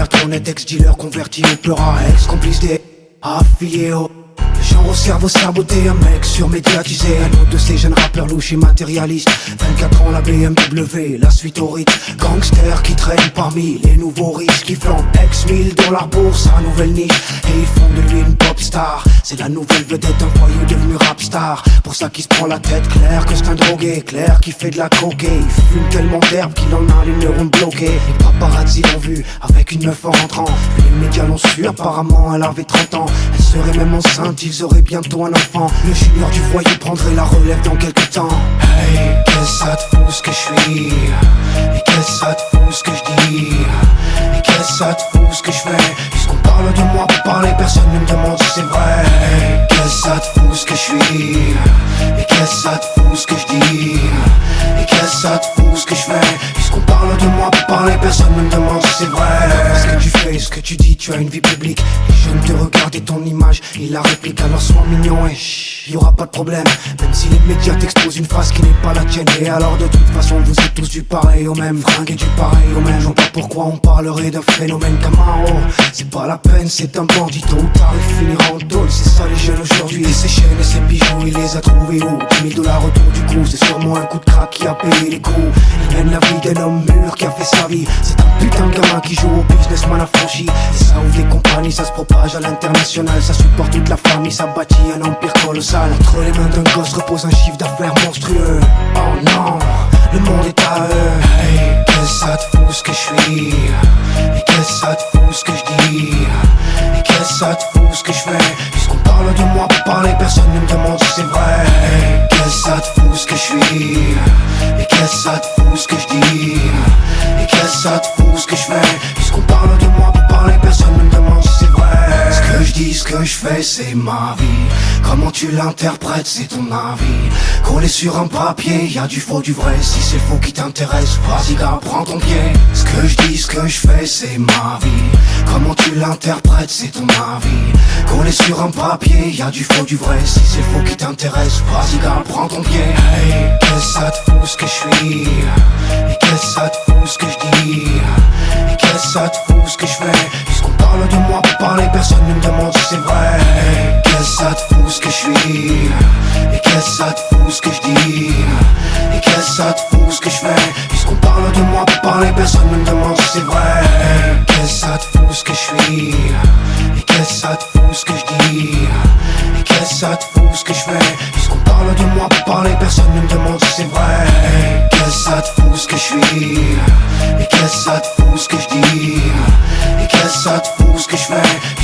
l'air trop net, ex-dealer converti au pleura, ex-complice des affiliés au genre au cerveau saboté, un mec surmédiatisé. Un autre de ces jeunes rappeurs louches et matérialistes. 24 ans la BMW, la suite au rythme. Gangsters qui traînent parmi les nouveaux riches, qui flambent ex-1000 dans la bourse, sa nouvelle niche. Et ils font de lui une pop star. C'est la nouvelle vedette, un voyou devenu rap star. Pour ça qu'il se prend la tête, clair que c'est un drogué. Clair qui fait de la cocaïne, il fume tellement d'herbe qu'il en a les neurones bloqués. Les paparazzi l'ont vu avec une meuf en rentrant. Puis les médias l'ont su, apparemment elle avait 30 ans. Elle serait même enceinte, ils auraient bientôt un enfant. Le junior du foyer prendrait la relève dans quelques temps. Hey, qu'est-ce que ça te fout ce que je suis? Et qu'est-ce que ça te fout ce que je dis? Et qu'est-ce que ça te fout ce que je fais? Puisqu'on parle de moi pour parler, personne ne me demande si c'est vrai. Hey, qu'est-ce que ça te fout ce que je suis? Et qu'est-ce que ça te fout ce que je dis? Et qu'est-ce que ça te fout ce que je fais? Puisqu'on parle de moi pour parler, personne ne me demande si c'est vrai. Ce que tu fais, ce que tu dis, tu as une vie publique. Les jeunes te regardent et ton image, ils la répliquent. Alors sois mignon et y'aura pas de problème. Même si les médias t'exposent une face qui n'est pas la tienne. Et alors de toute façon vous êtes tous du pareil au même. Fringués du pareil au même. Je vois pas pourquoi on parlerait d'un phénomène Camaro. C'est pas la peine, c'est un bandit. Tôt ou tard il finira en tôle. C'est ça les jeunes aujourd'hui. Et ses chaînes et ses bijoux, il les a trouvés où? 10 000 $ autour du cou. C'est sûrement un coup de crack qui a payé les coups. Il mène la vie d'un homme mûr qui a fait sa vie. C'est un putain de gamin qui joue au businessman affranchi. Et ça ouvre des compagnies, ça se propage à l'international. Ça supporte toute la famille, ça bâtit un empire colossal. Entre les mains d'un gosse repose un chiffre d'affaires monstrueux. Oh non, le monde est à eux. Hey, qu'est-ce que ça te fout ce que je suis? Et qu'est-ce que ça te fout ce que je dis? Et qu'est-ce que ça te fout ce que je fais? Puisqu'on parle de moi pour parler, personne ne me demande si c'est vrai. Hey, qu'est-ce que ça te fout ce que je suis? Et qu'est-ce que ça te fout ce que je dis? Et qu'est-ce que ça te fout ce que je fais? Puisqu'on parle de moi pour parler, personne ne me demande si c'est vrai. Ce que je dis, ce que je fais, c'est ma vie. Comment tu l'interprètes, c'est ton avis. Collé sur un papier, y'a du faux, du vrai. Si c'est faux qui t'intéresse, vas-y gars, prends ton pied. Ce que je dis, ce que je fais, c'est ma vie. Comment tu l'interprètes, c'est ton avis. Collé sur un papier, y'a du faux, du vrai. Si c'est faux qui t'intéresse, vas-y gars, prends ton pied. Hey, qu'est-ce que ça te fout ce que je suis? Et qu'est-ce que ça te fout ce que je dis? Et qu'est-ce que ça te fout ce que je fais? Puisqu'on parle de moi pour parler, personne ne me demande si c'est vrai. Hey, qu'est-ce que ça te fout ce que je suis? Et qu'est-ce que ça te fout ce que je dis? Et qu'est-ce que ça te fout ce que je fais? Puisqu'on parle de moi pour parler, personne ne me demande si c'est vrai. Hey, qu'est-ce que ça te fout ce que je suis? Et qu'est-ce que ça te fout ce que je dis? Et qu'est-ce que ça te fout ce que je fais? Puisqu'on parle de moi pour parler, personne ne me demande si c'est vrai. Hey, qu'est-ce que ça te fout ce que je suis? Et qu'est-ce que ça te fout ce que je dis? Et qu'est-ce que ça te fout ce que je fais?